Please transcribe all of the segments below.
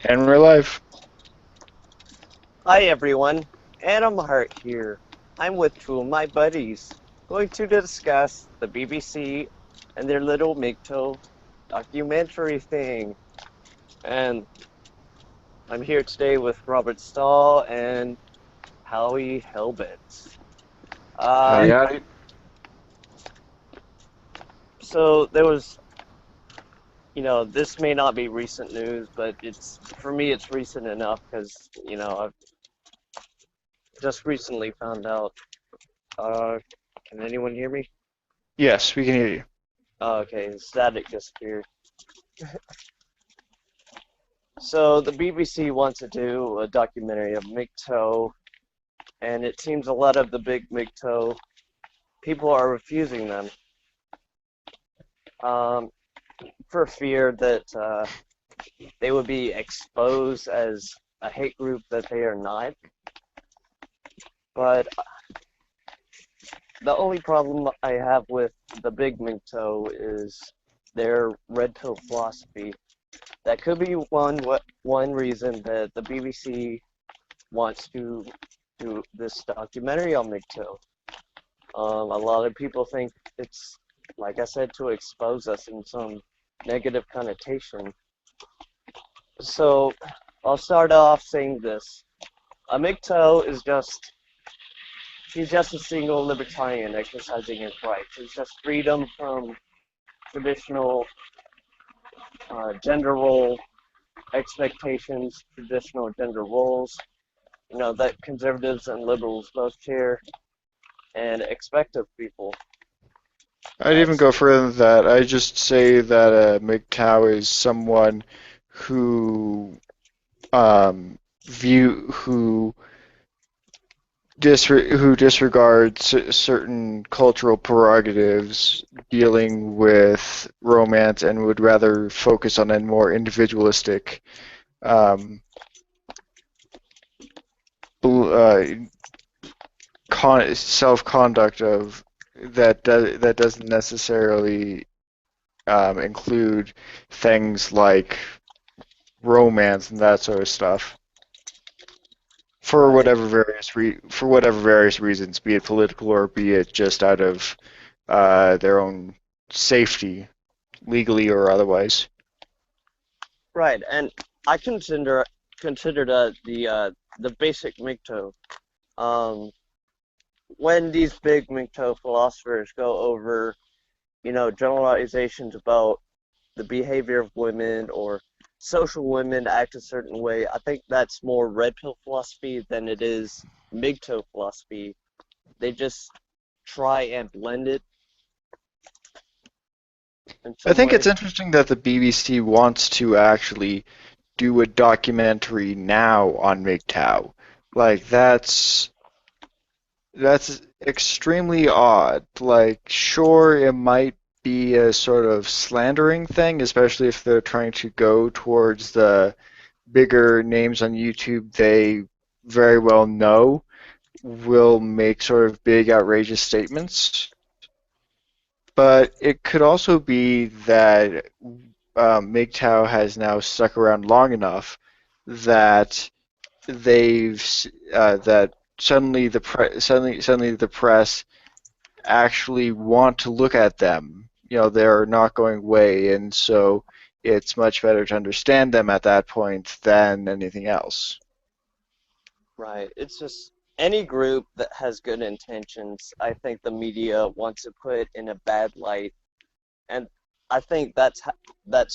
And we're live. Hi everyone, Adam Hart here. I'm with two of my buddies, going to discuss the BBC and their little MGTOW documentary thing. And I'm here today with Robert Stoll and Howie Hellbent. Howdy, Uh, howdy. so there was, this may not be recent news, but for me, it's recent enough because, I've just recently found out. Uh, can anyone hear me? Yes, we can hear you. Oh, okay, static disappeared. So the BBC wants to do a documentary of MGTOW, and it seems a lot of the big MGTOW people are refusing them um, for fear that they would be exposed as a hate group that they are not. But the only problem I have with the big MGTOW is their red pill philosophy. That could be one reason that the BBC wants to do this documentary on MGTOW. A lot of people think it's, like I said, to expose us in some negative connotation. So I'll start off saying this. A MGTOW he's just a single libertarian exercising his rights. It's just freedom from traditional gender role expectations, traditional gender roles, that conservatives and liberals both share and expect of people. I'd even That's go further than that. I just say that MGTOW is someone who who disregards certain cultural prerogatives dealing with romance and would rather focus on a more individualistic um, uh, self-conduct of that doesn't necessarily include things like romance and that sort of stuff right. for whatever various reasons, be it political or be it just out of their own safety, legally or otherwise. Right, and I consider that the basic MGTOW. Um, when these big MGTOW philosophers go over, generalizations about the behavior of women or social women act a certain way, I think that's more red pill philosophy than it is MGTOW philosophy. They just try and blend it in I some think it's way. interesting that the BBC wants to actually do a documentary now on MGTOW. Like that's extremely odd. Like, sure, it might be a sort of slandering thing, especially if they're trying to go towards the bigger names on YouTube they very well know will make sort of big, outrageous statements. But it could also be that MGTOW has now stuck around long enough that they've that suddenly the press actually want to look at them. You know, they're not going away, and so it's much better to understand them at that point than anything else. Right. It's just any group that has good intentions, I think the media wants to put in a bad light. And I think that's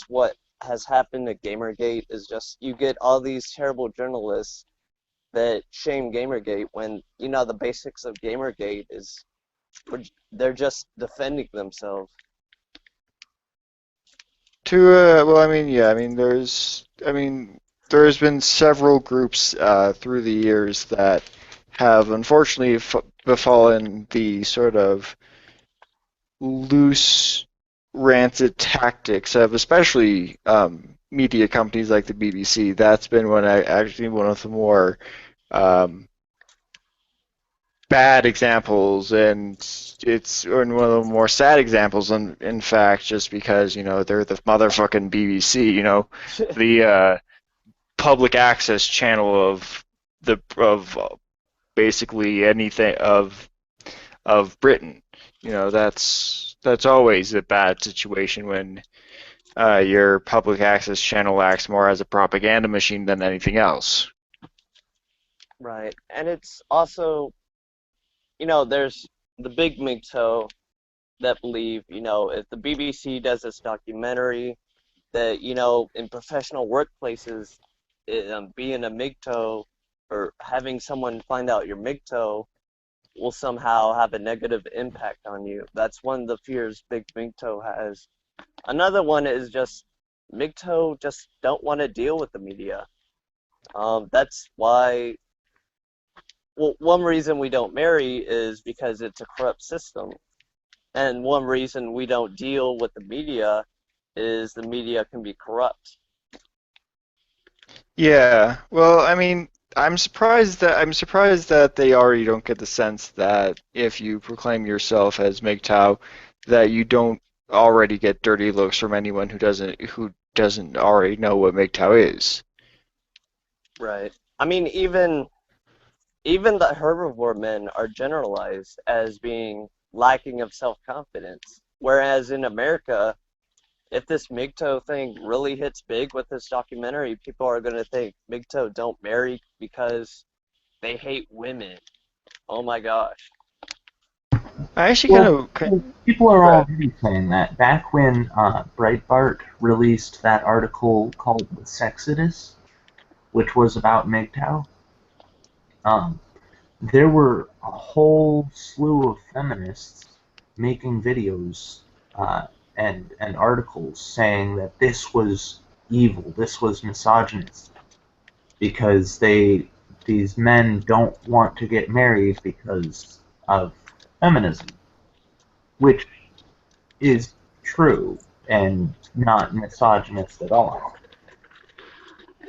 what has happened to Gamergate is just you get all these terrible journalists that shame Gamergate when the basics of Gamergate is they're just defending themselves. Well, I mean, yeah, I mean, there's been several groups through the years that have unfortunately befallen the sort of loose, rancid tactics of especially media companies like the BBC. That's been actually one of the more um, bad examples, and it's one of the more sad examples. In fact, just because they're the motherfucking BBC. The public access channel of basically anything of Britain. That's always a bad situation when your public access channel acts more as a propaganda machine than anything else. Right. And it's also, there's the big MGTOW that believe, if the BBC does this documentary, that, in professional workplaces, being a MGTOW or having someone find out you're MGTOW will somehow have a negative impact on you. That's one of the fears Big MGTOW has. Another one is just MGTOW just don't want to deal with the media. That's why, well, one reason we don't marry is because it's a corrupt system. And one reason we don't deal with the media is the media can be corrupt. Yeah, well, I mean, I'm surprised that they already don't get the sense that if you proclaim yourself as MGTOW, that you don't already get dirty looks from anyone who doesn't already know what MGTOW is. Right. I mean, even the herbivore men are generalized as being lacking of self-confidence. Whereas in America, if this MGTOW thing really hits big with this documentary, people are going to think MGTOW don't marry because they hate women. Oh my gosh. I actually Well, kind people are of, already saying that. Back when Breitbart released that article called "The Sexodus," which was about MGTOW, um, there were a whole slew of feminists making videos and articles saying that this was evil, this was misogynist, because these men don't want to get married because of feminism, which is true and not misogynist at all.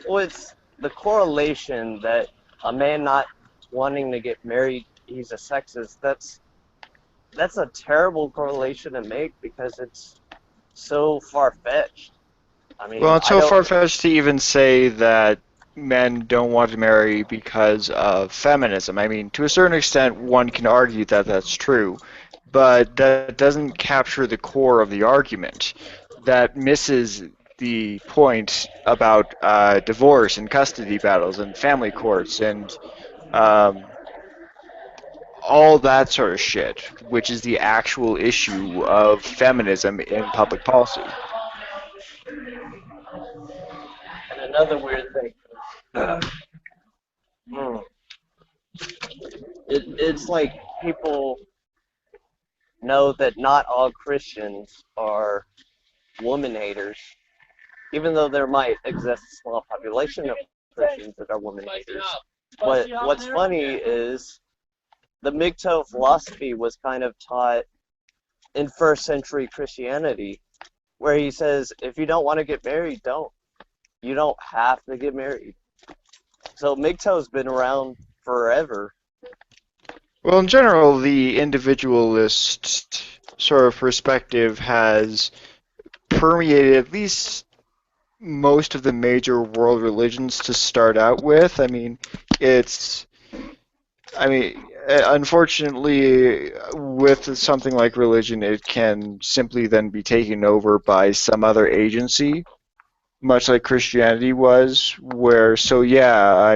Well, it's the correlation that a man not wanting to get married, he's a sexist. That's a terrible correlation to make because it's so far-fetched. I well, mean, it's I so don't. far-fetched to even say that men don't want to marry because of feminism. I mean, to a certain extent, one can argue that that's true, but that doesn't capture the core of the argument. That misses the point about divorce and custody battles and family courts and um, all that sort of shit, which is the actual issue of feminism in public policy. And another weird thing, mm, it's like people know that not all Christians are woman haters, even though there might exist a small population of Christians that are woman haters. What's funny is the MGTOW philosophy was kind of taught in first century Christianity, where he says, if you don't want to get married, don't. You don't have to get married. So MGTOW's been around forever. Well, in general, the individualist sort of perspective has permeated at least most of the major world religions to start out with. It's, unfortunately, with something like religion, it can simply then be taken over by some other agency, much like Christianity was, where, so yeah,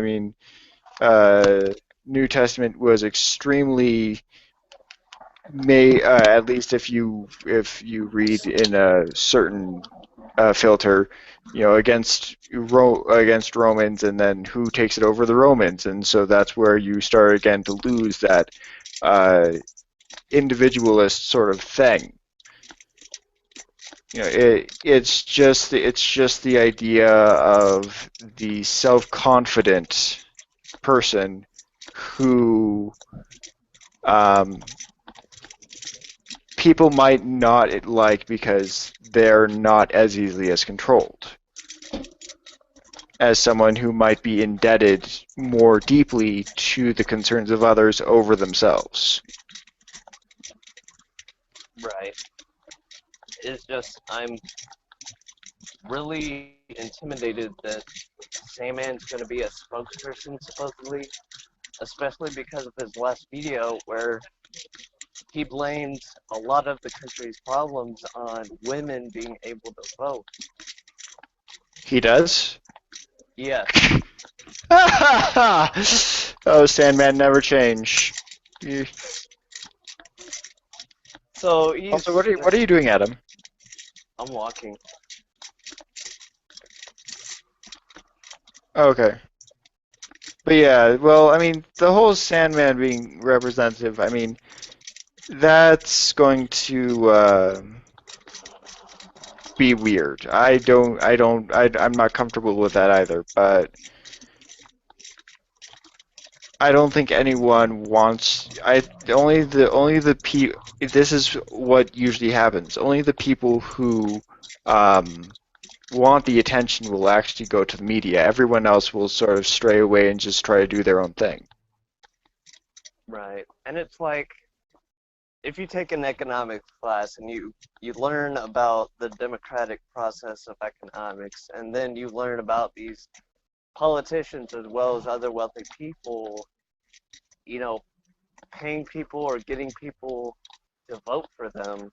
uh, New Testament was extremely at least if you read in a certain filter, against Romans, and then who takes it over the Romans, and so that's where you start again to lose that uh, individualist sort of thing. It's just the idea of the self-confident person who um, people might not like because they're not as easily as controlled as someone who might be indebted more deeply to the concerns of others over themselves. Right. It's just I'm really intimidated that Sandman's going to be a spokesperson supposedly, especially because of his last video where he blamed a lot of the country's problems on women being able to vote. He does? Yes. Oh, Sandman never change. So Also, he's. what are you doing, Adam? I'm walking. Okay. But yeah, well, I mean, the whole Sandman being representative, I mean, that's going to be weird. I'm not comfortable with that either, but I don't think anyone wants, only the this is what usually happens. Only the people who, um, want the attention will actually go to the media. Everyone else will sort of stray away and just try to do their own thing. Right. And it's like, if you take an economics class and you learn about the democratic process of economics, and then you learn about these politicians as well as other wealthy people, you know, paying people or getting people to vote for them,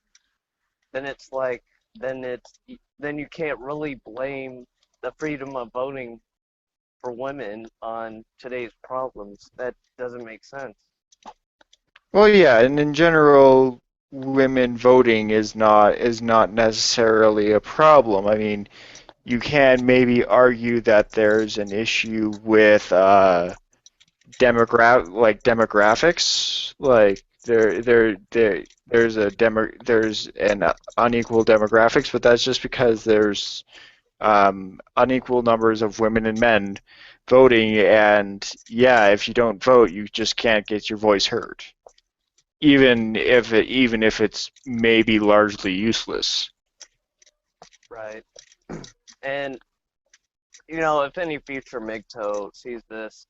then it's like, then you can't really blame the freedom of voting for women on today's problems. That doesn't make sense. Well, yeah, and in general, women voting is not necessarily a problem. I mean, you can maybe argue that there's an issue with demographics, like there's an unequal demographics, but that's just because there's unequal numbers of women and men voting, and yeah, if you don't vote, you just can't get your voice heard, even if it's maybe largely useless. Right. And if any future MGTOW sees this,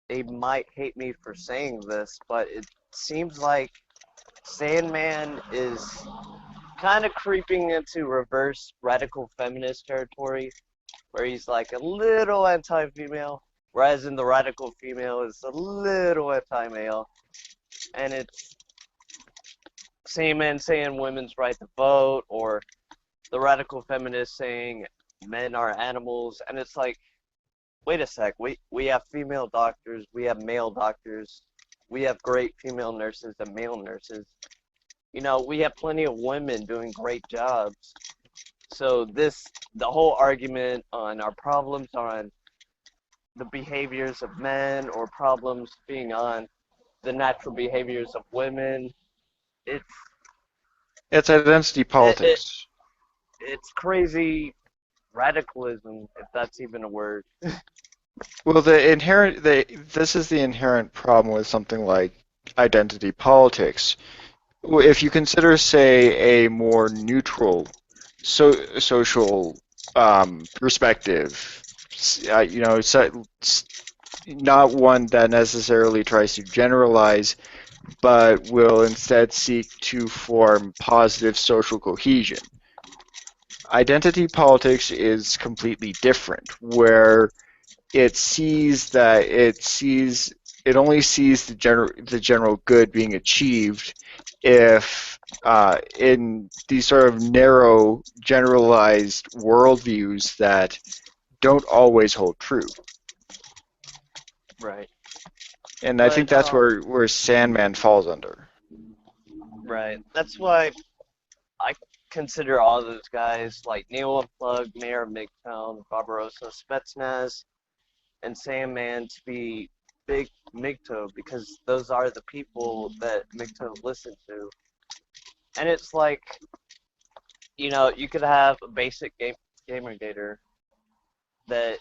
they might hate me for saying this, but it seems like Sandman is kind of creeping into reverse radical feminist territory, where he's like a little anti-female, whereas in the radical female is a little anti-male, and it's Sandman saying women's right to vote, or the radical feminist saying men are animals, and it's like, wait a sec, we have female doctors, we have male doctors, we have great female nurses and male nurses. We have plenty of women doing great jobs. So the whole argument on our problems on the behaviors of men or problems being on the natural behaviors of women, it's It's identity it, it politics. it's crazy radicalism, if that's even a word. Well, this is the inherent problem with something like identity politics. If you consider, say, a more neutral social perspective, not one that necessarily tries to generalize, but will instead seek to form positive social cohesion. Identity politics is completely different, where it only sees the general good being achieved if in these sort of narrow generalized worldviews that don't always hold true. Right. And I think But that's where Sandman falls under. right. That's why I consider all those guys like Neil Unplugged, Mayor of MGTOW, Barbarossa, Spetsnaz, and Sandman to be big MGTOW, because those are the people that MGTOW listen to. And it's like, you could have a basic gamer gator that,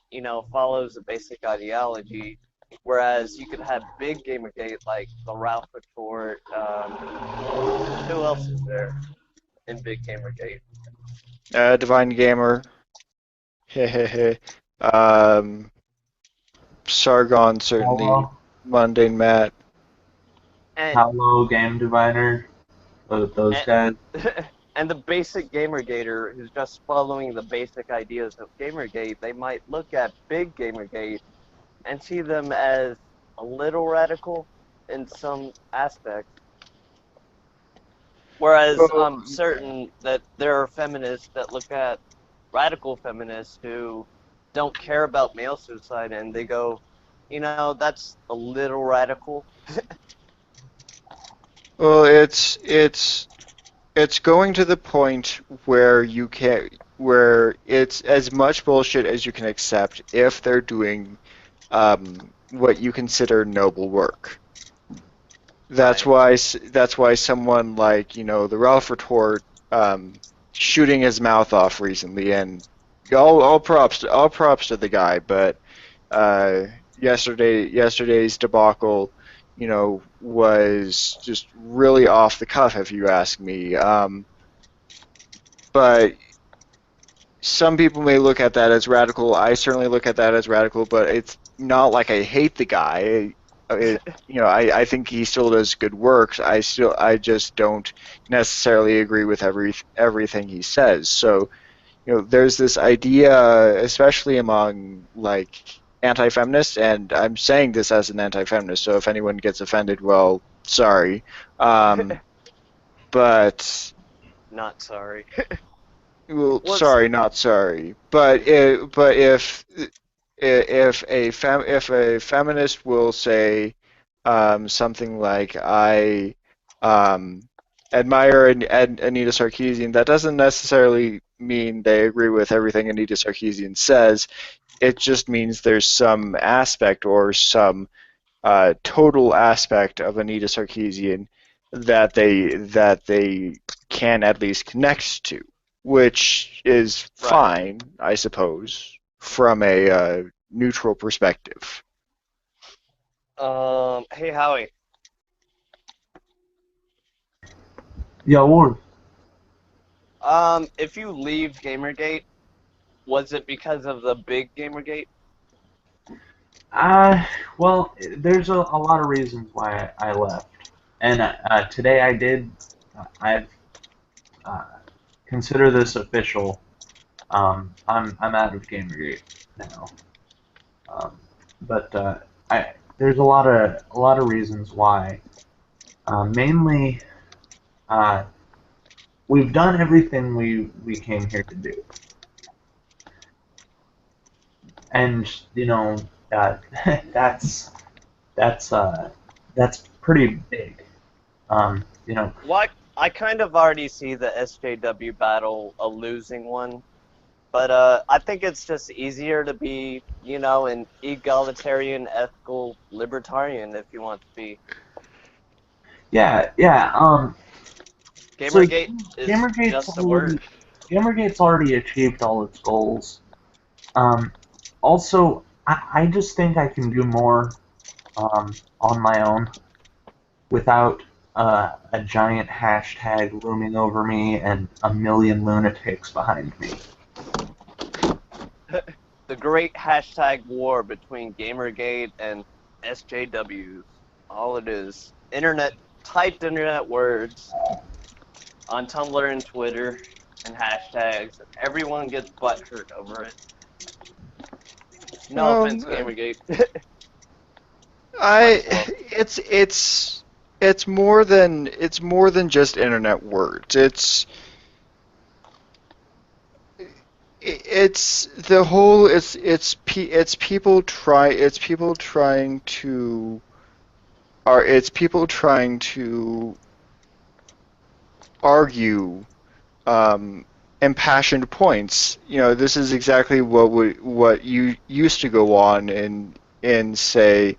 follows a basic ideology, whereas you could have big gamergate like the Ralph Retort. Who else is there in big gamergate? Divine Gamer, hehehe. um, Sargon certainly, Hello, Mundane Matt. And Hello, Game Diviner, those and guys. And the basic Gamergater who's just following the basic ideas of Gamergate, they might look at big Gamergate and see them as a little radical in some aspects. Whereas Well, I'm certain that there are feminists that look at radical feminists who don't care about male suicide and they go, that's a little radical. well, it's going to the point where you can where it's as much bullshit as you can accept if they're doing what you consider noble work. Right. That's why someone like, the Ralph Retort shooting his mouth off recently, and all props to the guy, but uh, yesterday's debacle, was just really off the cuff, if you ask me. But some people may look at that as radical. I certainly look at that as radical, but it's not like I hate the guy. I think he still does good work. I just don't necessarily agree with everything he says. So, there's this idea, especially among like anti-feminists, and I'm saying this as an anti-feminist. So if anyone gets offended, well, sorry. Um, but Not sorry. Well, Was sorry, not sorry. But if a feminist will say something like I um, admire Anita Sarkeesian, that doesn't necessarily mean they agree with everything Anita Sarkeesian says. It just means there's some aspect or some total aspect of Anita Sarkeesian that they can at least connect to, which is right. fine, I suppose, from a neutral perspective. Hey Howie. Jawohl. If you leave Gamergate, was it because of the big Gamergate? Uh, well, there's a lot of reasons why I left, and today I did. I've uh, consider this official. I'm out of Gamergate now. Um, but I there's a lot of reasons why. Mainly, uh, we've done everything we came here to do, and uh, that's that's uh, that's pretty big. You know, What I kind of already see the SJW battle a losing one, but I think it's just easier to be, an egalitarian, ethical, libertarian if you want to be. yeah, yeah. So Gamergate is Gamergate's just a word. already Gamergate's already achieved all its goals. Um, Also, I just think I can do more on my own without a giant hashtag looming over me and a million lunatics behind me. The great hashtag war between Gamergate and SJWs. All it is. Typed internet words on Tumblr and Twitter and hashtags. Everyone gets butthurt over it. No Well, offense, Gamergate. Much I love. it's more than just internet words. It's the whole it's people trying to are it's people trying to argue impassioned points. This is exactly what you used to go on in say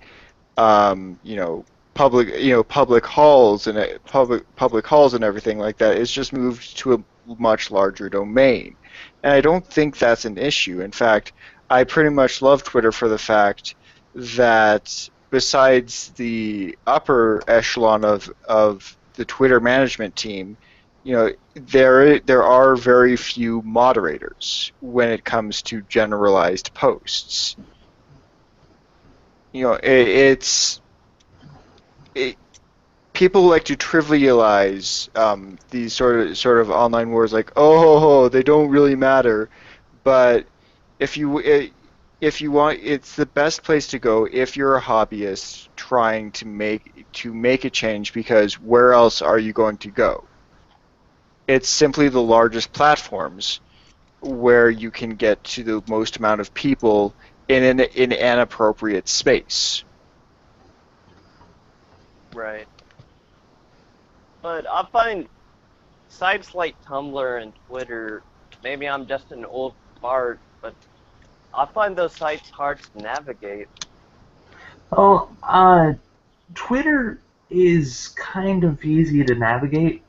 public public halls and public halls and everything like that. It's just moved to a much larger domain, and I don't think that's an issue. In fact, I pretty much love Twitter for the fact that besides the upper echelon of the Twitter management team, there are very few moderators when it comes to generalized posts. It's it, people like to trivialize these sort of online wars, like, oh, they don't really matter. But if you if you want, it's the best place to go if you're a hobbyist trying to make a change, because where else are you going to go? It's simply the largest platforms where you can get to the most amount of people in an appropriate space. Right. But I find sites like Tumblr and Twitter, maybe I'm just an old fart, but I find those sites hard to navigate. Well, Twitter is kind of easy to navigate,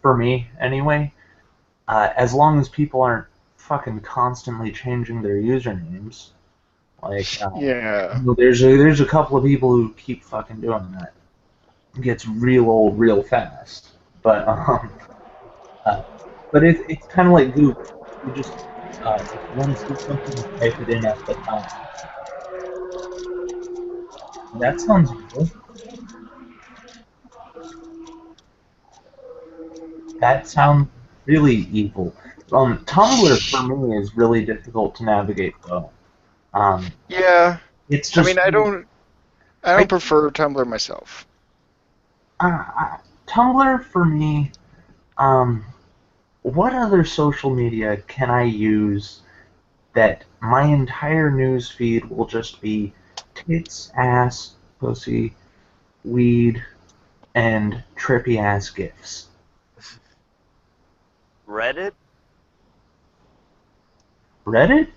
for me anyway. As long as people aren't fucking constantly changing their usernames. Like, Yeah. there's a couple of people who keep fucking doing that. It gets real old real fast. But uh, but it's kind of like Google. You just if you want to see something, you type it in at the top. That sounds evil. That sounds really evil. Tumblr for me is really difficult to navigate though. Um, Yeah. it's I mean, just I don't I, prefer Tumblr myself. Tumblr for me. Um, what other social media can I use that my entire news feed will just be tits, ass, pussy, weed, and trippy ass gifs? Reddit? Reddit?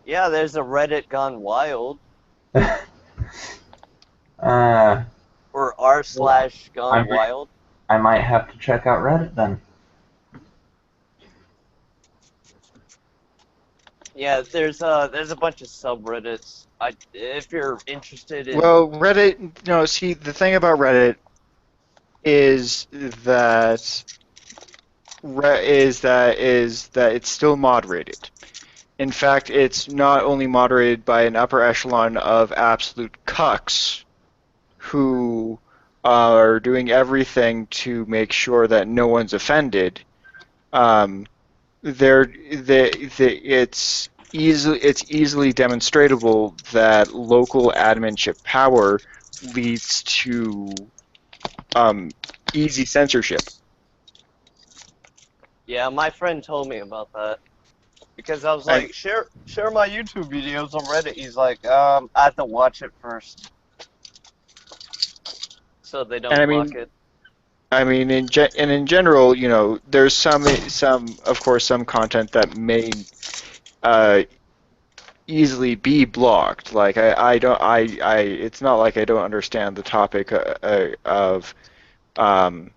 Yeah, there's a Reddit gone wild. uh, Or r well, slash gone I wild. I might have to check out Reddit then. Yeah, there's a bunch of subreddits. If you're interested in. Well, Reddit, no, see, the thing about Reddit is that is that it's still moderated. In fact, it's not only moderated by an upper echelon of absolute cucks who are doing everything to make sure that no one's offended. Um, it's easily demonstrable that local adminship power leads to um, easy censorship. Yeah, my friend told me about that. Because I was And, like, share my YouTube videos on Reddit. He's like, I have to watch it first so they and don't block it. in general, there's of course, some content that may uh, easily be blocked. Like I don't, it's not like I don't understand the topic of um,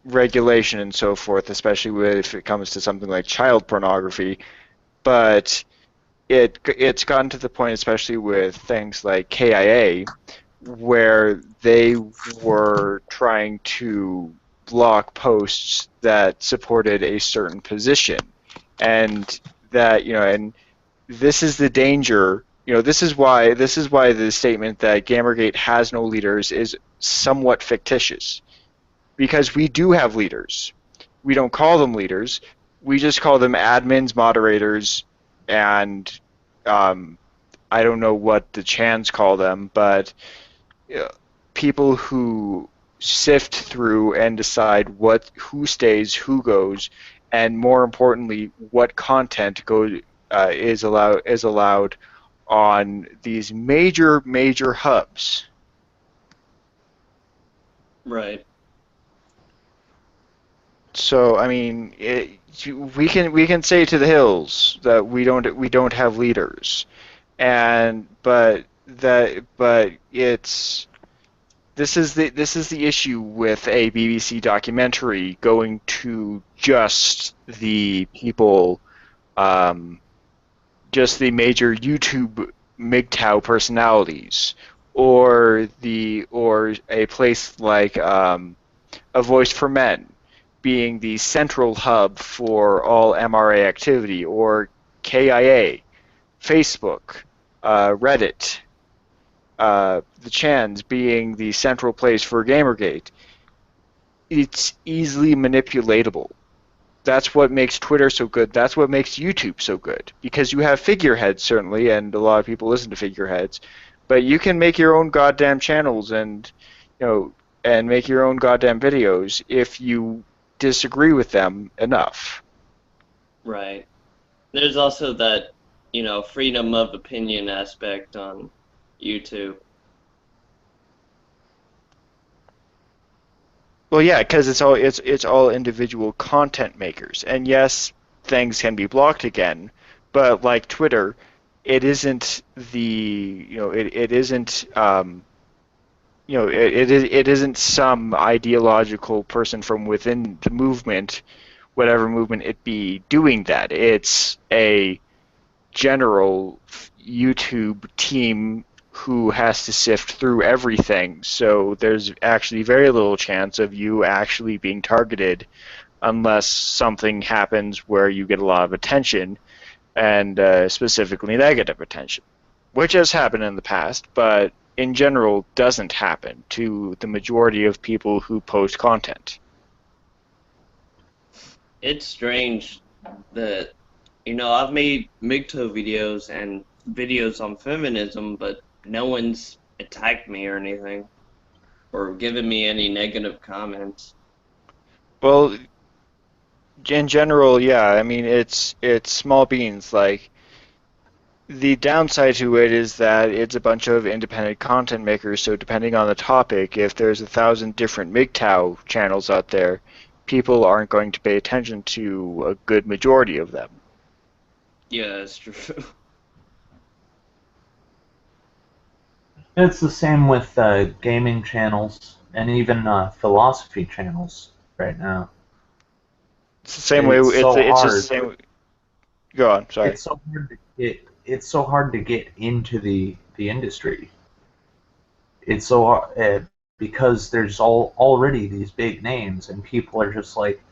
regulation and so forth, especially if it comes to something like child pornography. But it's gotten to the point, especially with things like KIA, where they were trying to block posts that supported a certain position, and and this is the danger. This is why the statement that Gamergate has no leaders is somewhat fictitious, because we do have leaders. We don't call them leaders. We just call them admins, moderators, and um, I don't know what the Chans call them, but uh, people who sift through and decide who stays, who goes, and more importantly, what content is allowed on these major hubs. Right. So I mean, we can say to the hills that we don't have leaders, and but it's this is the issue with a BBC documentary going to um, just the major YouTube MGTOW personalities, or a place like A Voice for Men being the central hub for all MRA activity, or KIA, Facebook, Reddit. the Chans being the central place for Gamergate, it's easily manipulatable. That's what makes Twitter so good. That's what makes YouTube so good. Because you have figureheads, certainly, and a lot of people listen to figureheads, but you can make your own goddamn channels and, you know, and make your own goddamn videos if you disagree with them enough. Right. There's also that, freedom of opinion aspect on YouTube. Well, yeah, because it's all individual content makers, and yes, things can be blocked again, but like Twitter, it isn't the it isn't it isn't some ideological person from within the movement, whatever movement it be, doing that. It's a general YouTube team who has to sift through everything. So there's actually very little chance of you actually being targeted unless something happens where you get a lot of attention and specifically negative attention, which has happened in the past, but in general doesn't happen to the majority of people who post content. It's strange that, I've made MGTOW videos and videos on feminism, but no one's attacked me or anything, or given me any negative comments. Well, in general, yeah, I mean it's small beans. Like the downside to it is that it's a bunch of independent content makers, so depending on the topic, if there's 1,000 different MGTOW channels out there, people aren't going to pay attention to a good majority of them. Yeah, that's true. It's the same with gaming channels and even philosophy channels right now. It's the same way. It's so It's just the hard. same. Go on. Sorry. It's so hard to get. It's so hard to get into the industry. It's so because there's already these big names, and people are just like,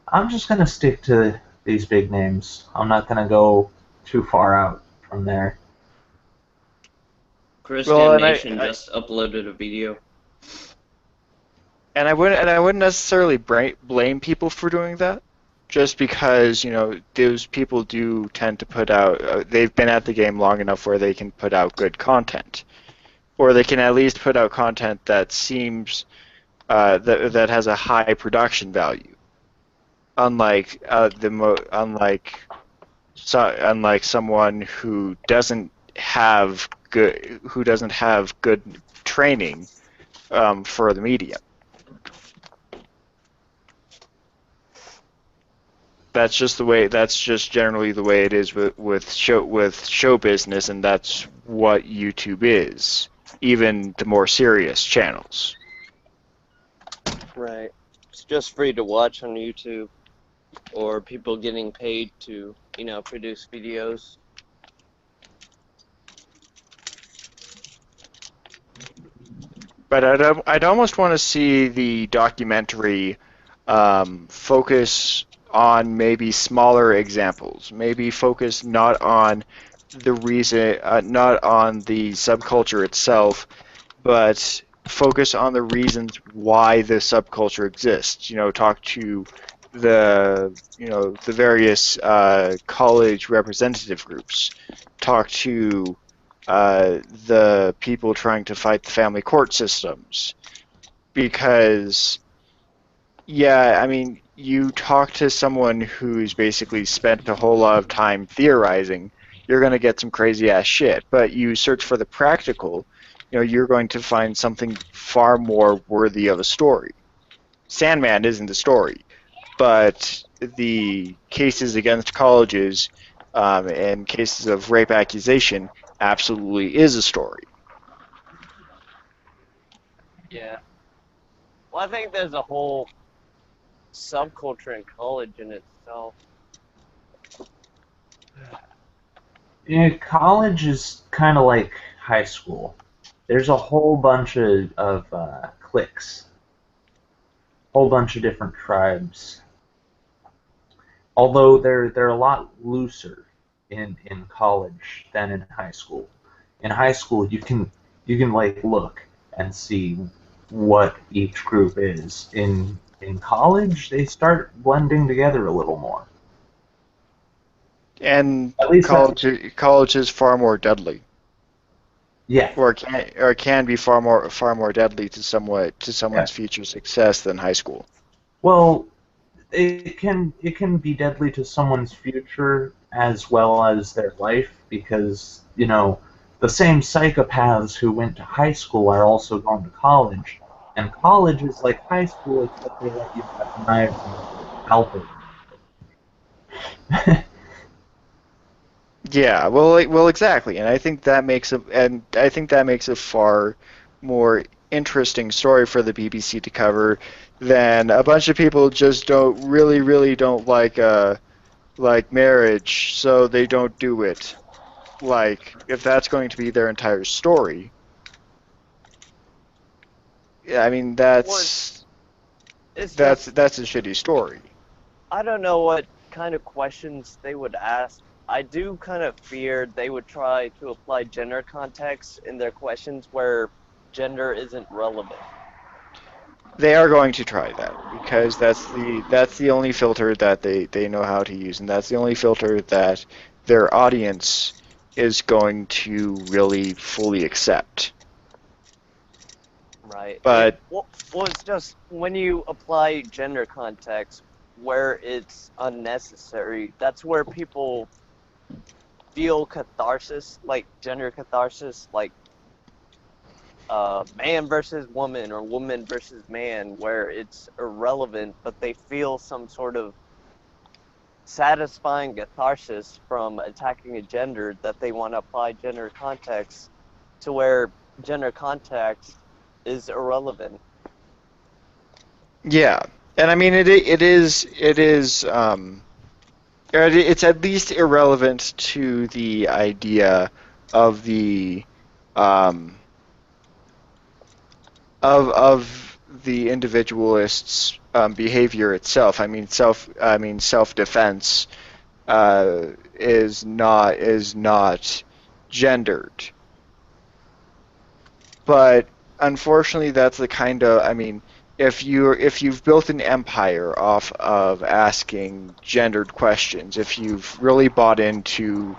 I'm just gonna stick to these big names. I'm not gonna go too far out from there. Chris Well, Damnation just uploaded a video. I wouldn't necessarily blame people for doing that, just because those people do tend to put out. They've been at the game long enough where they can put out good content, or they can at least put out content that seems that has a high production value. Unlike someone who doesn't have good training for the medium. That's just generally the way it is with show business, and that's what YouTube is. Even the more serious channels. Right. It's just free to watch on YouTube, or people getting paid to, produce videos. But I'd almost want to see the documentary focus on maybe smaller examples. Maybe focus not on not on the subculture itself, but focus on the reasons why the subculture exists. Talk to the various college representative groups. Talk to the people trying to fight the family court systems. Because, yeah, I mean, you talk to someone who's basically spent a whole lot of time theorizing, you're going to get some crazy ass shit. But you search for the practical, you're going to find something far more worthy of a story. Sandman isn't a story, but the cases against colleges and cases of rape accusation absolutely is a story. Yeah. Well, I think there's a whole subculture in college in itself. Yeah, college is kind of like high school. There's a whole bunch of cliques, whole bunch of different tribes. Although they're a lot looser in college than in high school. In high school, you can like look and see what each group is. In college, they start blending together a little more. And At least that's college is far more deadly, yeah. or can be far more deadly to Yeah. someone's future success than high school. Well, it can be deadly to someone's future as well as their life because the same psychopaths who went to high school are also going to college, and college is like high school except they let you have knives and scalpels. Yeah, well, exactly, and I think that makes a far more interesting story for the BBC to cover than a bunch of people just don't like marriage, so they don't do it. Like, if that's going to be their entire story, yeah, I mean Well, it's that's just that's a shitty story. I don't know what kind of questions they would ask. I do kind of fear they would try to apply gender context in their questions where gender isn't relevant. They are going to try that because that's the only filter that they know how to use, and that's the only filter that their audience is going to really fully accept. Right. But Well, it's just when you apply gender context where it's unnecessary, that's where people feel catharsis, like gender catharsis, like man versus woman or woman versus man, where it's irrelevant, but they feel some sort of satisfying catharsis from attacking a gender that they want to apply gender context to where gender context is irrelevant. yeah, and I mean it's at least irrelevant to the idea of um the individualist's behavior itself. Self-defense is not gendered. But unfortunately, that's the kind of I mean, if you've built an empire off of asking gendered questions, if you've really bought into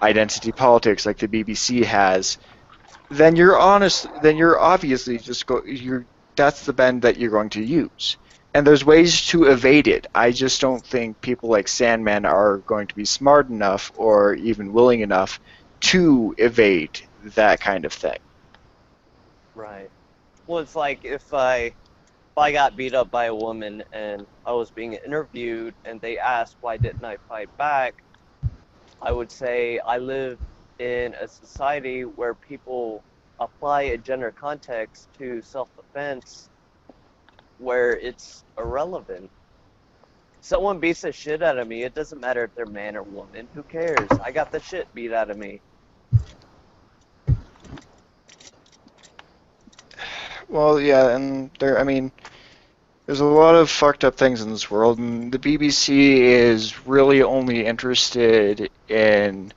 identity politics like the BBC has, then you're obviously just go you're that's the bend that you're going to use. And there's ways to evade it. I just don't think people like Sandman are going to be smart enough or even willing enough to evade that kind of thing. Right. Well, it's like if I got beat up by a woman and I was being interviewed and they asked why didn't I fight back, I would say I live in a society where people apply a gender context to self-defense where it's irrelevant. Someone beats the shit out of me, it doesn't matter if they're man or woman. Who cares? I got the shit beat out of me. Well, yeah, and there's a lot of fucked up things in this world, and the BBC is really only interested in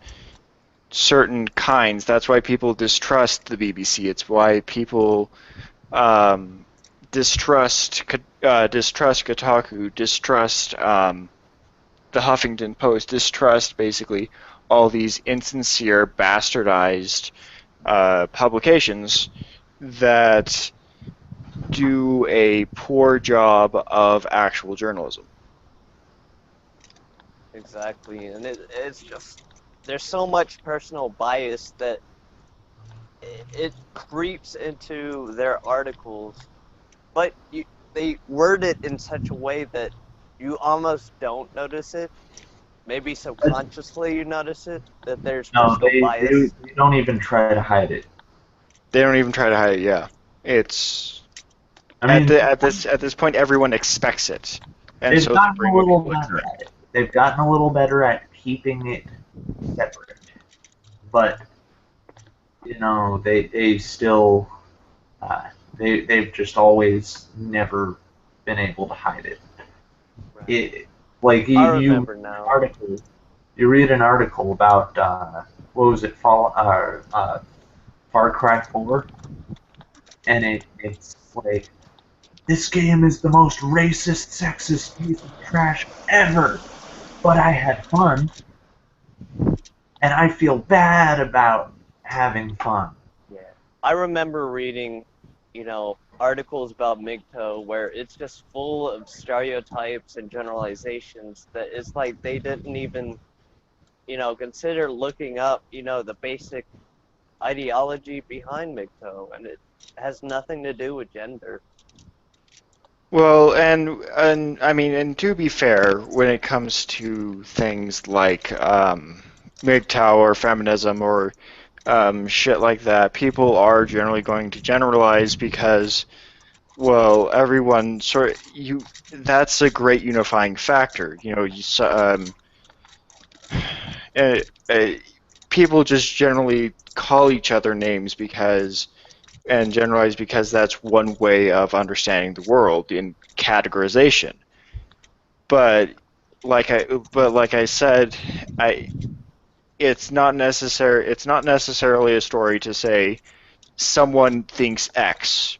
certain kinds. That's why people distrust the BBC. It's why people um, distrust Kotaku, distrust the Huffington Post, distrust basically all these insincere, bastardized publications that do a poor job of actual journalism. Exactly. And it's just, there's so much personal bias that it creeps into their articles, but they word it in such a way that you almost don't notice it. Maybe subconsciously you notice it, that there's No, personal bias. they don't even try to hide it. They don't even try to hide it. Yeah, it's I mean, at this point everyone expects it, and they've so they gotten a bring what little people better expect. at it. They've gotten a little better at keeping it separate, but they still uh, they've just always never been able to hide it. Right. It like I you remember read an now. article, you read an article about what was it, fall Far Cry 4, and it's like, this game is the most racist, sexist piece of trash ever, but I had fun, and I feel bad about having fun. Yeah. I remember reading, articles about MGTOW where it's just full of stereotypes and generalizations that it's like they didn't even, consider looking up, the basic ideology behind MGTOW, and it has nothing to do with gender. Well, and I mean, and to be fair, when it comes to things like MGTOW or feminism or shit like that, people are generally going to generalize because, well, everyone sort you that's a great unifying factor. Uh, uh, people just generally call each other names because and generalize because that's one way of understanding the world in categorization. But like I said, I it's not necessarily a story to say someone thinks X.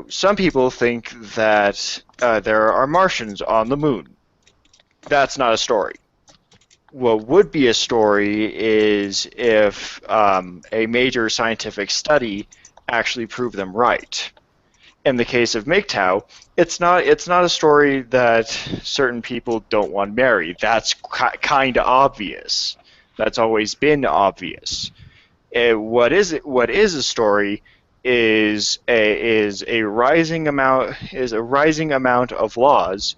Some people think that there are Martians on the moon. That's not a story. What would be a story is if a major scientific study actually proved them right. In the case of MGTOW, it's not a story that certain people don't want to marry. That's kind of obvious. That's always been obvious. What is a story is a rising amount of laws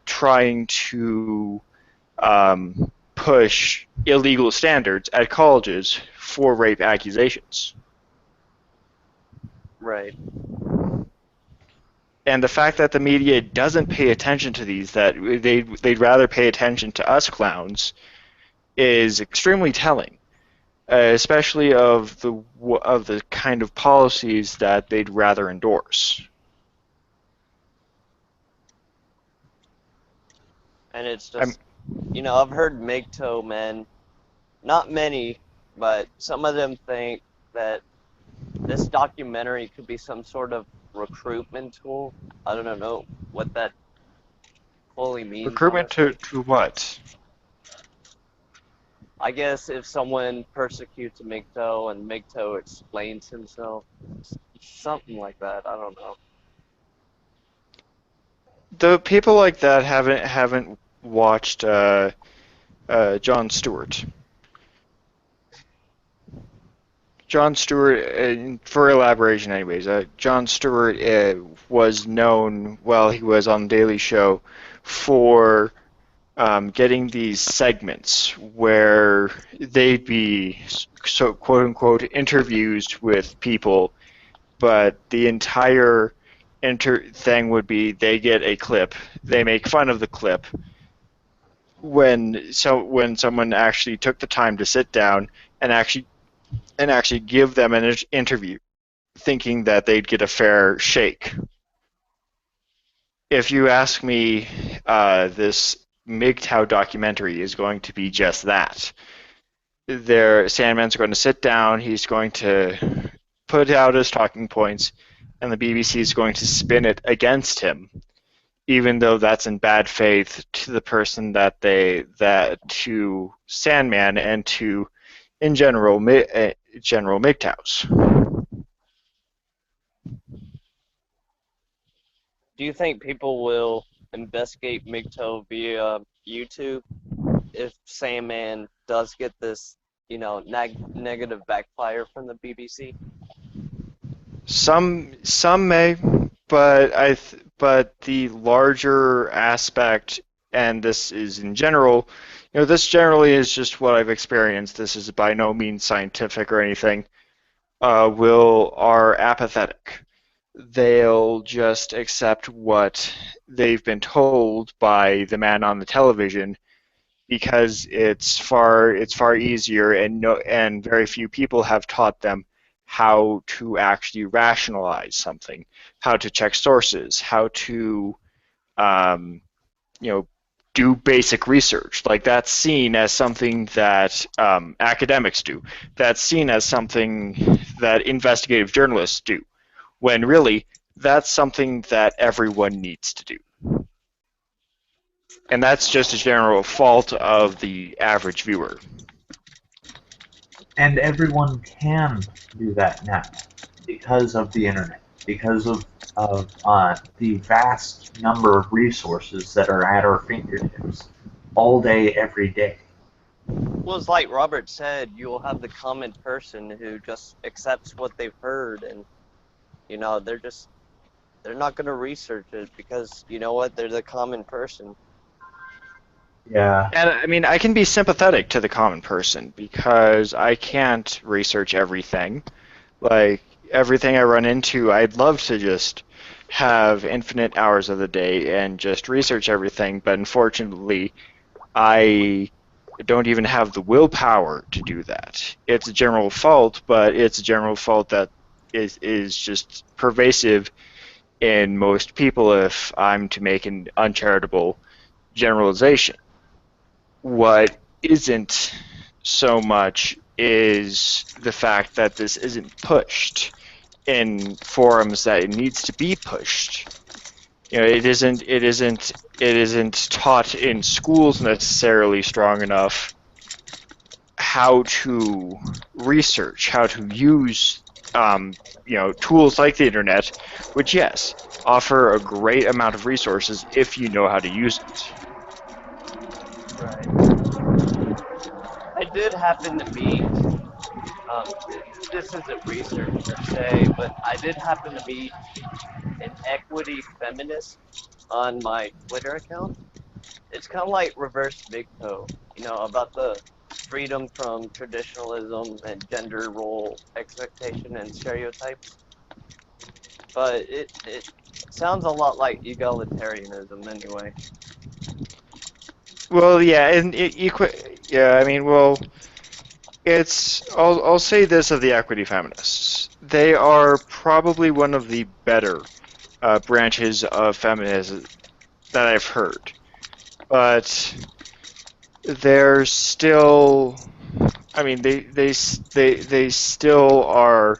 trying to push illegal standards at colleges for rape accusations. Right. And the fact that the media doesn't pay attention to these, that they'd rather pay attention to us clowns, is extremely telling, especially of the kind of policies that they'd rather endorse. And it's I'm, just, I've heard MGTOW men, not many, but some of them think that this documentary could be some sort of recruitment tool. I don't know what that fully means, recruitment to honestly. to what? I guess if someone persecutes a MGTOW and MGTOW explains himself, something like that. I don't know. The people like that haven't watched Jon Stewart. Jon Stewart, for elaboration, anyways, Jon Stewart was known while he was on the Daily Show for getting these segments where they'd be so quote unquote interviews with people, but the entire thing would be they get a clip, they make fun of the clip when someone actually took the time to sit down and actually give them an interview, thinking that they'd get a fair shake. If you ask me, this MGTOW documentary is going to be just that. Sandman's going to sit down, he's going to put out his talking points, and the BBC is going to spin it against him, even though that's in bad faith to the person that to Sandman and to in general MGTOWs. Do you think people will investigate MGTOW via YouTube if Sandman does get this, negative backfire from the BBC? Some may, but the larger aspect, and this is in general, this generally is just what I've experienced. This is by no means scientific or anything. Will are apathetic. They'll just accept what they've been told by the man on the television because it's far easier, and no and very few people have taught them how to actually rationalize something, how to check sources, how to um, you know do basic research. Like that's seen as something that academics do. That's seen as something that investigative journalists do. When really, that's something that everyone needs to do. And that's just a general fault of the average viewer. And everyone can do that now because of the internet, because of the vast number of resources that are at our fingertips all day, every day. Well, it's like Robert said, you'll have the common person who just accepts what they've heard, and they're not going to research it because you know what? They're the common person. Yeah. And I mean, I can be sympathetic to the common person because I can't research everything. Like, everything I run into, I'd love to just have infinite hours of the day and just research everything, but unfortunately, I don't even have the willpower to do that. It's a general fault, but it's a general fault that is just pervasive in most people if I'm to make an uncharitable generalization. What isn't so much is the fact that this isn't pushed in forums that it needs to be pushed. It isn't taught in schools necessarily strong enough how to research, how to use tools like the internet, which yes, offer a great amount of resources if you know how to use it. Right. I did happen to meet, um, this isn't research per se, but I did happen to meet an equity feminist on my Twitter account. It's kind of like reverse MGTOW, about the freedom from traditionalism and gender role expectation and stereotypes. But it sounds a lot like egalitarianism anyway. Well, yeah, and yeah, I mean, well, I'll say this of the equity feminists. They are probably one of the better branches of feminism that I've heard. But they're still, I mean, they still are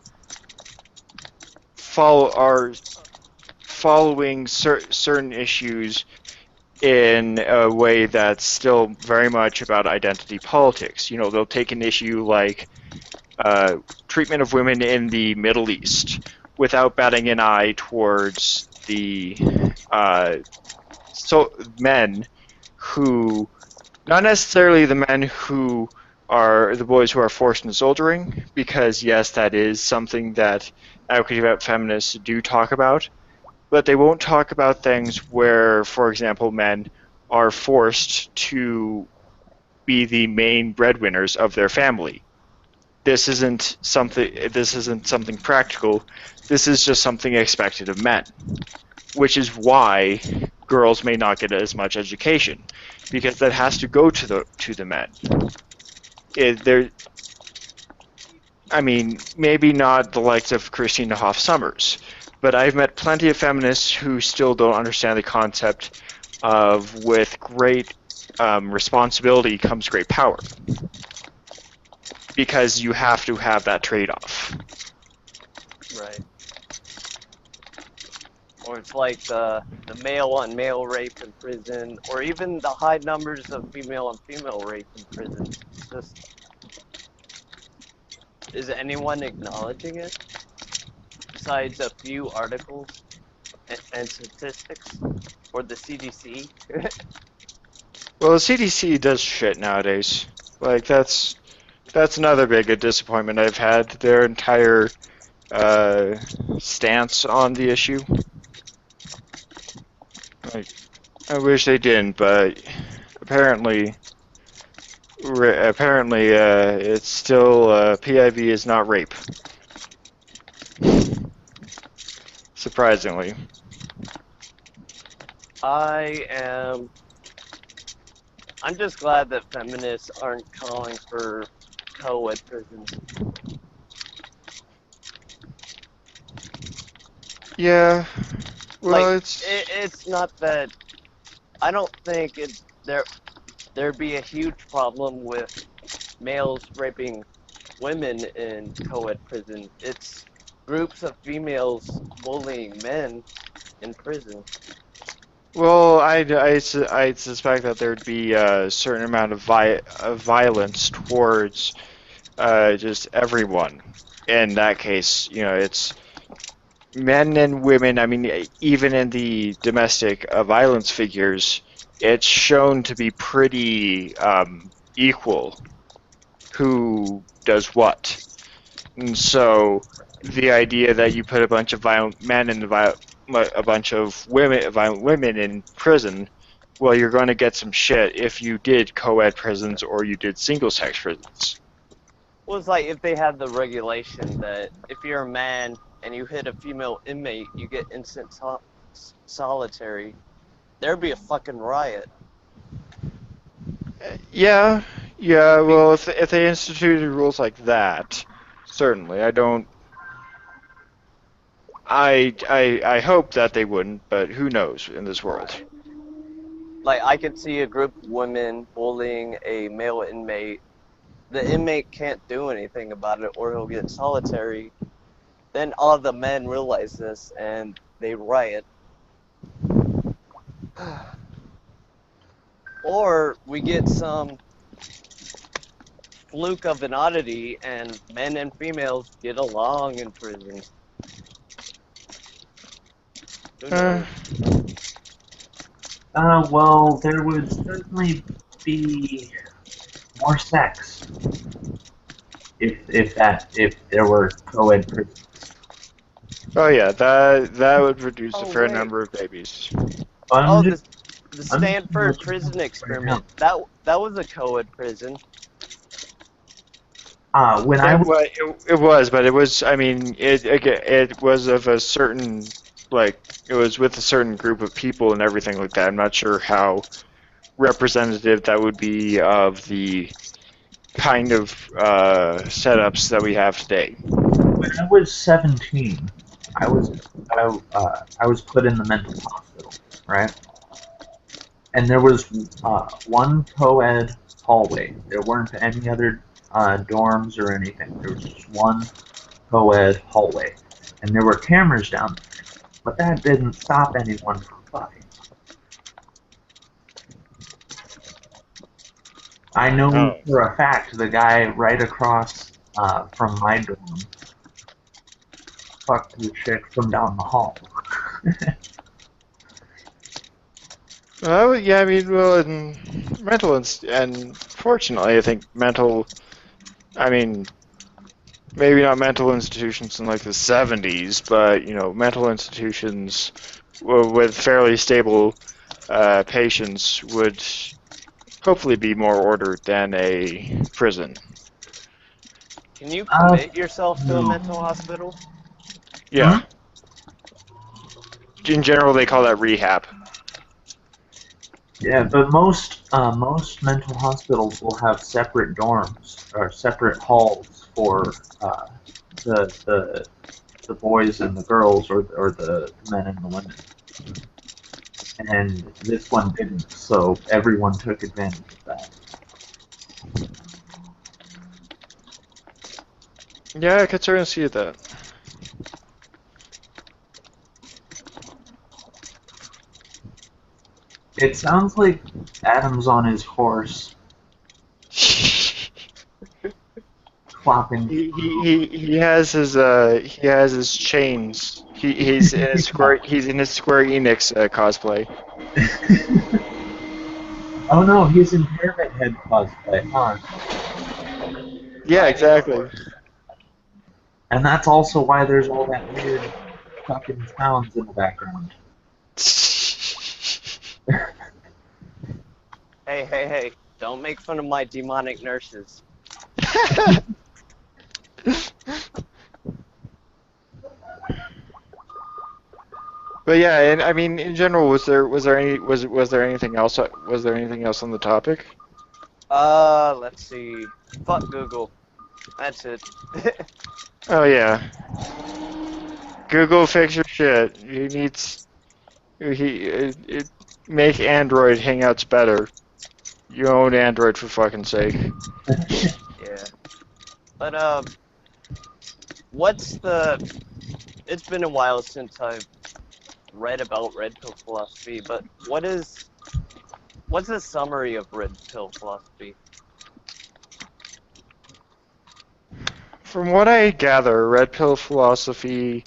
following certain issues in a way that's still very much about identity politics. They'll take an issue like treatment of women in the Middle East without batting an eye towards the men who, not necessarily the men who are the boys who are forced into soldiering, because yes, that is something that equity feminists do talk about, but they won't talk about things where, for example, men are forced to be the main breadwinners of their family. This isn't something practical. This is just something expected of men, which is why girls may not get as much education, because that has to go to the men. There, I mean, maybe not the likes of Christina Hoff Sommers, but I've met plenty of feminists who still don't understand the concept of with great responsibility comes great power, because you have to have that trade-off. Right. Or it's like the male on male rape in prison, or even the high numbers of female on female rape in prison. It's just, is anyone acknowledging it besides a few articles and statistics, or the CDC? Well, the CDC does shit nowadays. Like that's another big disappointment I've had. Their entire uh, stance on the issue. Like, I wish they didn't, but apparently, it's still PIV is not rape. Surprisingly. I am. I'm just glad that feminists aren't calling for co-ed prisons. Yeah. Like, Well, it's it's not that. I don't think it's there there'd be a huge problem with males raping women in co-ed prison. It's groups of females bullying men in prison. Well, I suspect that there'd be a certain amount of violence towards just everyone. In that case, it's men and women. I mean, even in the domestic violence figures, it's shown to be pretty equal who does what. And so the idea that you put a bunch of violent men and a bunch of violent women in prison, well, you're going to get some shit if you did co-ed prisons or you did single-sex prisons. Well, it's like if they had the regulation that if you're a man and you hit a female inmate, you get instant solitary. There'd be a fucking riot. Yeah, yeah. It'd be Well, if they instituted rules like that, certainly. I don't. I hope that they wouldn't, but who knows in this world. like I could see a group of women bullying a male inmate. The inmate can't do anything about it, or he'll get solitary. Then all the men realize this and they riot. Or we get some fluke of an oddity and men and females get along in prison. Who Uh, knows? Well, there would certainly be more sex if there were co-ed prisons. oh yeah, that would reduce a Oh fair wait. number of babies. Oh, I'm the just, the I'm just gonna Stanford let you know prison right now. experiment. That was a co-ed prison. When I Yeah, was well, it was, but it was. I mean, it was of a certain it was with a certain group of people and everything like that. I'm not sure how representative that would be of the kind of setups that we have today. when I was 17, I was I was put in the mental hospital, right? And there was one co-ed hallway. There weren't any other dorms or anything. There was just one co-ed hallway, and there were cameras down there. But that didn't stop anyone from fucking. I know Oh. for a fact the guy right across from my dorm fucked the chick from down the hall. Well, yeah, I mean, well, in and fortunately, I think I mean, maybe not mental institutions in like the 70s, but mental institutions with fairly stable patients would hopefully be more ordered than a prison. Can you Uh, commit yourself to a hmm. mental hospital? Yeah, in general, they call that rehab. Yeah, but most mental hospitals will have separate dorms or separate halls for the the the boys and the girls, or the men and the women. And this one didn't, so everyone took advantage of that. Yeah, I could certainly see that. It sounds like Adam's on his horse, flopping. He has his chains. He's in his Square Enix cosplay. Oh no, he's in Pyramid Head cosplay, huh? Yeah, Riding a exactly. horse. And that's also why there's all that weird fucking sounds in the background. Hey, hey, hey! Don't make fun of my demonic nurses. But yeah, and I mean, in general, was there anything else? Was there anything else on the topic? Let's see. Fuck Google. That's it. Oh yeah, Google fix your shit. He needs he it, make Android Hangouts better. You own Android for fucking sake. Yeah. But what's the? It's been a while since I've read about red pill philosophy, but what's the summary of red pill philosophy? From what I gather, red pill philosophy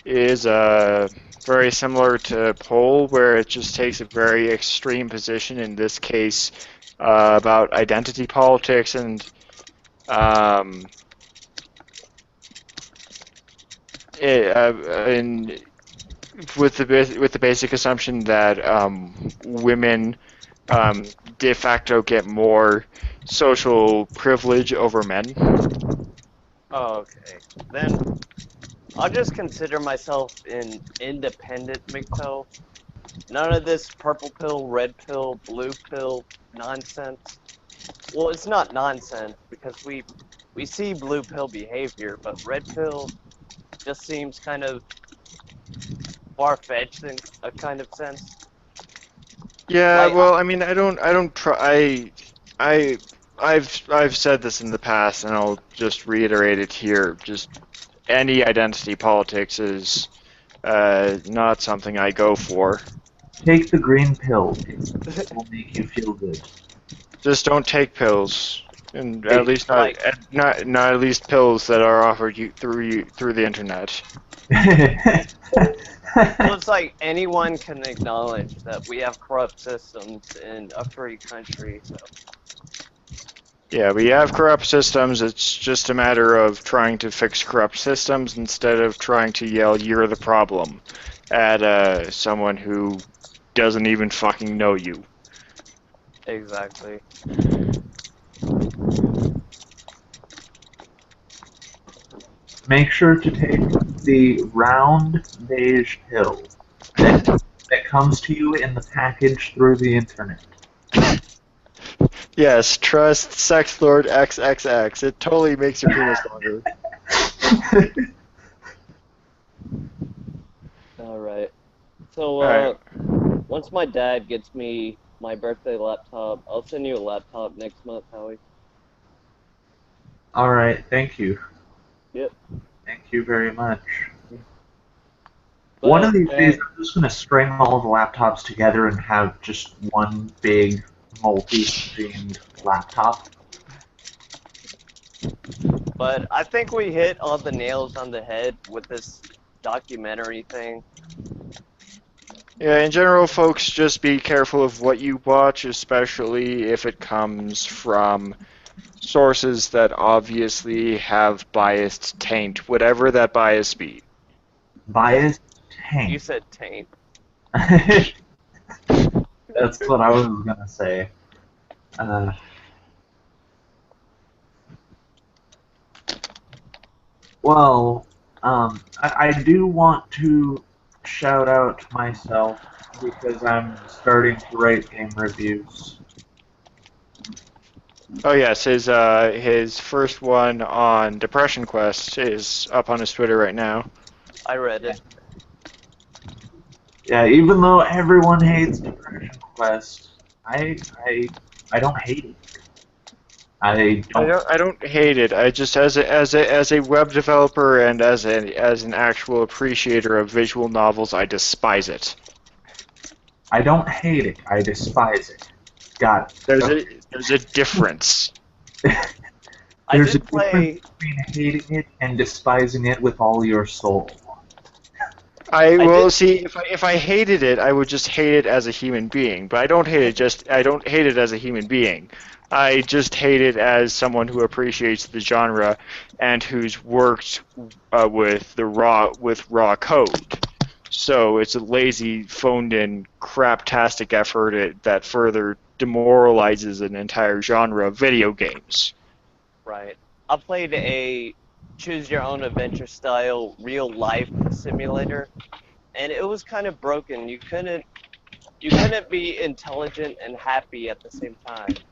is very similar to pole, where it just takes a very extreme position. In this case, about identity politics and um, it, in with the basic assumption that women de facto get more social privilege over men. Oh, okay. Then I'll just consider myself an independent MGTOW. None of this purple pill, red pill, blue pill nonsense. Well, it's not nonsense because we see blue pill behavior, but red pill just seems kind of far-fetched in a kind of sense. Yeah, Like, well, I mean, I don't try, I've said this in the past, and I'll just reiterate it here. Just any identity politics is not something I go for. Take the green pill. It will make you feel good. Just don't take pills, and at It, least like, not at least pills that are offered you through the internet. well, it's like anyone can acknowledge that we have corrupt systems in a free country. So, Yeah, we have corrupt systems. It's just a matter of trying to fix corrupt systems instead of trying to yell "You're the problem" at someone who doesn't even fucking know you. exactly. Make sure to take the round beige pill that that comes to you in the package through the internet. Yes, trust Sex Lord XXX. It totally makes your penis longer. All right. So, All right. once my dad gets me my birthday laptop, I'll send you a laptop next month, Howie. All right, thank you. Yep. Thank you very much. One of But these days, I'm just going to string all the laptops together and have just one big multi-screened laptop. but I think we hit all the nails on the head with this documentary thing. Yeah, in general, folks, just be careful of what you watch, especially if it comes from sources that obviously have biased taint, whatever that bias be. Biased You tank. said taint. That's what I was going to say. Uh, well, I do want to shout out myself because I'm starting to write game reviews. Oh yes, his first one on Depression Quest is up on his Twitter right now. I read it. Yeah, even though everyone hates Depression Quest, I don't hate it. I don't. I don't hate it. I just as a web developer and as an actual appreciator of visual novels, I despise it. I don't hate it. I despise it. Got it. There's a difference. I There's a did difference play. between hating it and despising it with all your soul. I I will did. see if I hated it, I would just hate it as a human being. But I don't hate it as a human being. I just hate it as someone who appreciates the genre and who's worked with raw code. So it's a lazy, phoned-in, craptastic effort that further demoralizes an entire genre of video games. Right. I played a choose your own adventure style real life simulator, and it was kind of broken. You couldn't be intelligent and happy at the same time.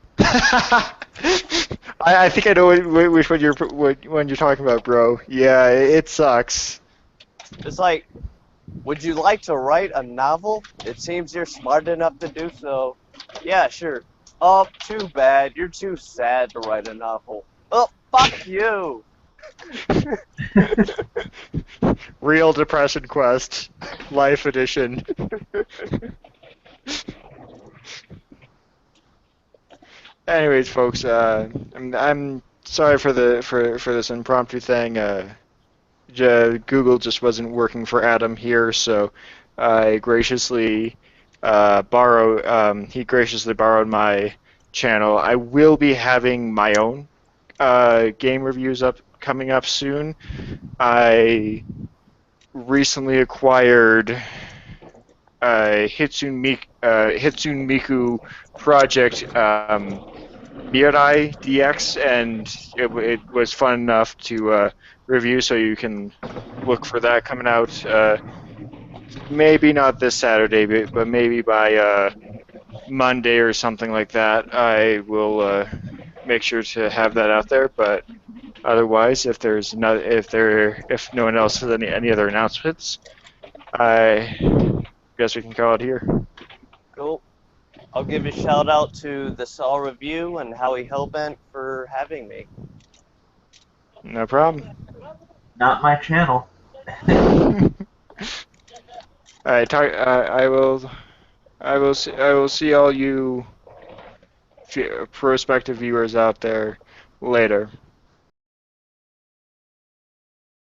I think I know which one you're talking about, bro. Yeah, it sucks. It's like, would you like to write a novel? It seems you're smart enough to do so. Yeah, sure. Oh, too bad. You're too sad to write a novel. Oh, fuck you. Real Depression Quest, Life Edition. Anyways, folks, I'm sorry for for this impromptu thing. Google just wasn't working for Adam here, so I graciously he graciously borrowed my channel. I will be having my own game reviews coming up soon. I recently acquired Hitsune Miku Project Mirai DX, and it was fun enough to review, so you can look for that coming out. Maybe not this Saturday, but maybe by Monday or something like that. I will make sure to have that out there. But otherwise, if no one else has any other announcements, I guess we can call it here. Cool. I'll give a shout out to the Saw Review and Howie Hellbent for having me. No problem. Not my channel. All right, I will see all you prospective viewers out there later.